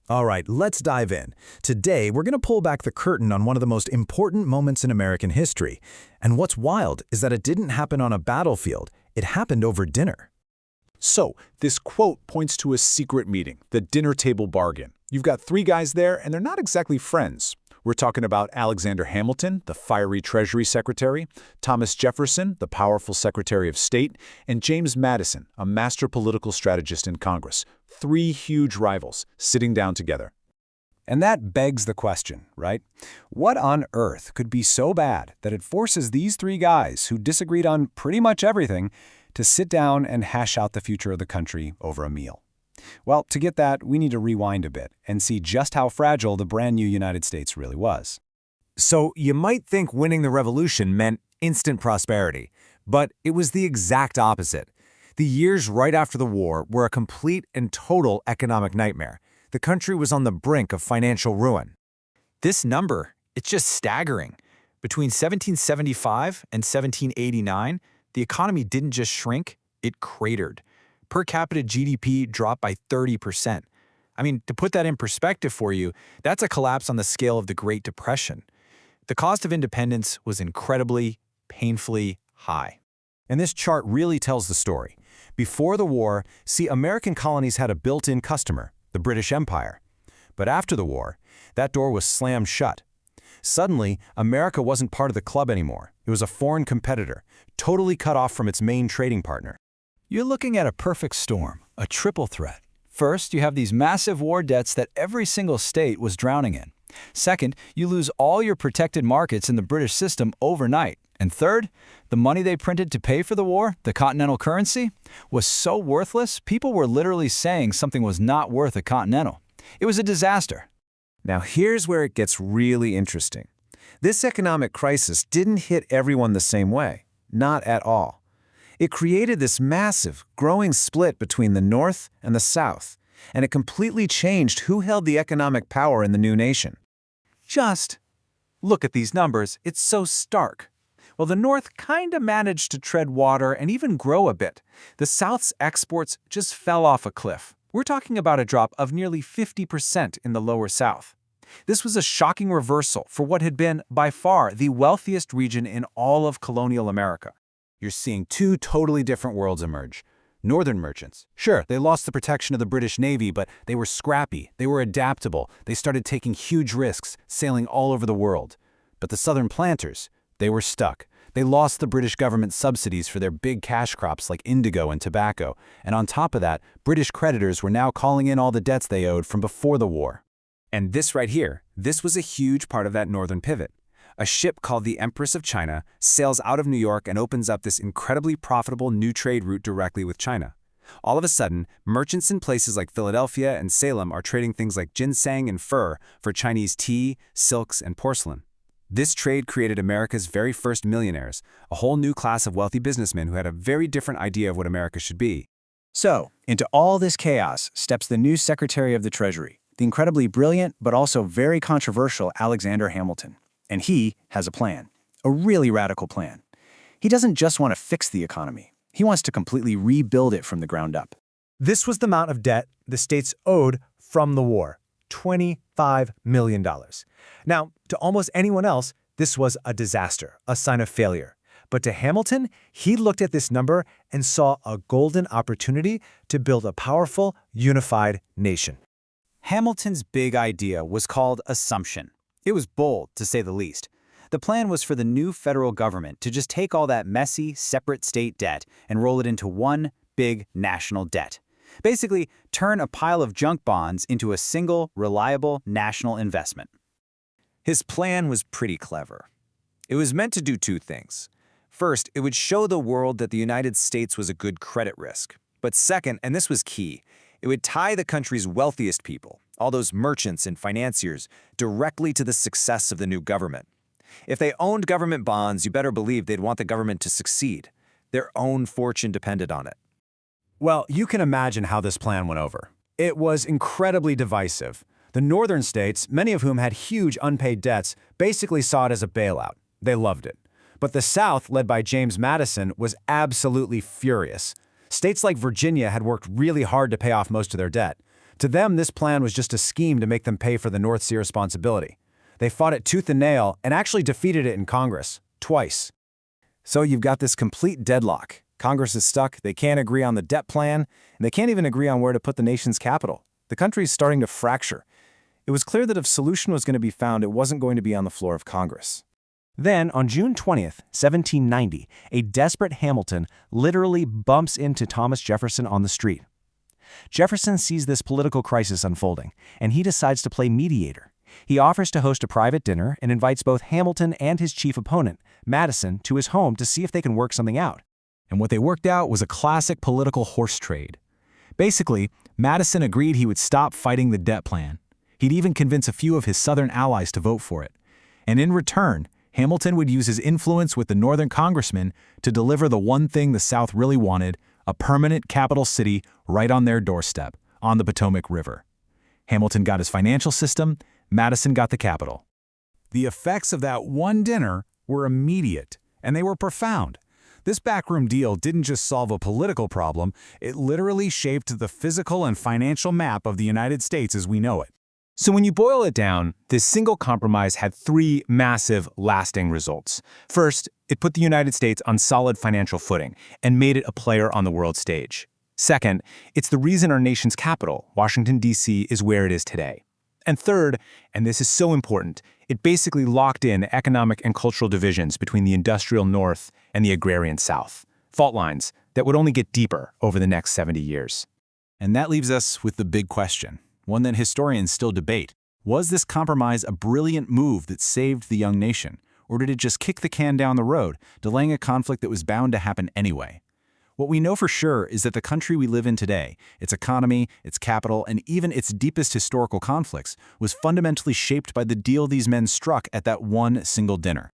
All right, let's dive in. Today, we're going to pull back the curtain on one of the most important moments in American history. And what's wild is that it didn't happen on a battlefield. It happened over dinner. So, this quote points to a secret meeting, the dinner table bargain. You've got three guys there, and they're not exactly friends. We're talking about Alexander Hamilton, the fiery Treasury Secretary, Thomas Jefferson, the powerful Secretary of State, and James Madison, a master political strategist in Congress. Three huge rivals sitting down together. And that begs the question, right? What on earth could be so bad that it forces these three guys who disagreed on pretty much everything to sit down and hash out the future of the country over a meal? Well, to get that, we need to rewind a bit and see just how fragile the brand new United States really was. So you might think winning the revolution meant instant prosperity, but it was the exact opposite. The years right after the war were a complete and total economic nightmare. The country was on the brink of financial ruin. This number, it's just staggering. Between 1775 and 1789, the economy didn't just shrink, it cratered. Per capita GDP dropped by 30%. I mean, to put that in perspective for you, that's a collapse on the scale of the Great Depression. The cost of independence was incredibly, painfully high. And this chart really tells the story. Before the war, see, American colonies had a built-in customer, the British Empire. But after the war, that door was slammed shut. Suddenly, America wasn't part of the club anymore. It was a foreign competitor, totally cut off from its main trading partner. You're looking at a perfect storm, a triple threat. First, you have these massive war debts that every single state was drowning in. Second, you lose all your protected markets in the British system overnight. And third, the money they printed to pay for the war, the continental currency, was so worthless, people were literally saying something was not worth a continental. It was a disaster. Now here's where it gets really interesting. This economic crisis didn't hit everyone the same way. Not at all. It created this massive, growing split between the North and the South, and it completely changed who held the economic power in the new nation. Just look at these numbers, it's so stark. Well, the North kinda managed to tread water and even grow a bit. The South's exports just fell off a cliff. We're talking about a drop of nearly 50% in the lower South. This was a shocking reversal for what had been, by far, the wealthiest region in all of colonial America. You're seeing two totally different worlds emerge. Northern merchants. Sure, they lost the protection of the British Navy, but they were scrappy, they were adaptable, they started taking huge risks, sailing all over the world. But the Southern planters, they were stuck. They lost the British government subsidies for their big cash crops like indigo and tobacco, and on top of that, British creditors were now calling in all the debts they owed from before the war. And this right here, this was a huge part of that northern pivot. A ship called the Empress of China sails out of New York and opens up this incredibly profitable new trade route directly with China. All of a sudden, merchants in places like Philadelphia and Salem are trading things like ginseng and fur for Chinese tea, silks, and porcelain. This trade created America's very first millionaires, a whole new class of wealthy businessmen who had a very different idea of what America should be. So, into all this chaos steps the new Secretary of the Treasury, the incredibly brilliant but also very controversial Alexander Hamilton. And he has a plan, a really radical plan. He doesn't just want to fix the economy. He wants to completely rebuild it from the ground up. This was the amount of debt the states owed from the war, $25 million. Now, to almost anyone else, this was a disaster, a sign of failure. But to Hamilton, he looked at this number and saw a golden opportunity to build a powerful, unified nation. Hamilton's big idea was called assumption. It was bold, to say the least. The plan was for the new federal government to just take all that messy, separate state debt and roll it into one big national debt. Basically, turn a pile of junk bonds into a single, reliable national investment. His plan was pretty clever. It was meant to do two things. First, it would show the world that the United States was a good credit risk. But second, and this was key, it would tie the country's wealthiest people, all those merchants and financiers, directly to the success of the new government. If they owned government bonds, you better believe they'd want the government to succeed. Their own fortune depended on it. Well, you can imagine how this plan went over. It was incredibly divisive. The northern states, many of whom had huge unpaid debts, basically saw it as a bailout. They loved it. But the South, led by James Madison, was absolutely furious. States like Virginia had worked really hard to pay off most of their debt. To them, this plan was just a scheme to make them pay for the North Sea responsibility. They fought it tooth and nail and actually defeated it in Congress, twice. So you've got this complete deadlock. Congress is stuck, they can't agree on the debt plan, and they can't even agree on where to put the nation's capital. The country is starting to fracture. It was clear that if a solution was going to be found, it wasn't going to be on the floor of Congress. Then, on June 20th, 1790, a desperate Hamilton literally bumps into Thomas Jefferson on the street. Jefferson sees this political crisis unfolding, and he decides to play mediator. He offers to host a private dinner and invites both Hamilton and his chief opponent, Madison, to his home to see if they can work something out. And what they worked out was a classic political horse trade. Basically, Madison agreed he would stop fighting the debt plan. He'd even convince a few of his Southern allies to vote for it. And in return, Hamilton would use his influence with the Northern congressmen to deliver the one thing the South really wanted, a permanent capital city right on their doorstep, on the Potomac River. Hamilton got his financial system, Madison got the capital. The effects of that one dinner were immediate, and they were profound. This backroom deal didn't just solve a political problem, it literally shaped the physical and financial map of the United States as we know it. So when you boil it down, this single compromise had three massive, lasting results. First, it put the United States on solid financial footing and made it a player on the world stage. Second, it's the reason our nation's capital, Washington, D.C., is where it is today. And third, and this is so important, it basically locked in economic and cultural divisions between the industrial North and the agrarian South, fault lines that would only get deeper over the next 70 years. And that leaves us with the big question, one that historians still debate. Was this compromise a brilliant move that saved the young nation, or did it just kick the can down the road, delaying a conflict that was bound to happen anyway? What we know for sure is that the country we live in today, its economy, its capital, and even its deepest historical conflicts, was fundamentally shaped by the deal these men struck at that one single dinner.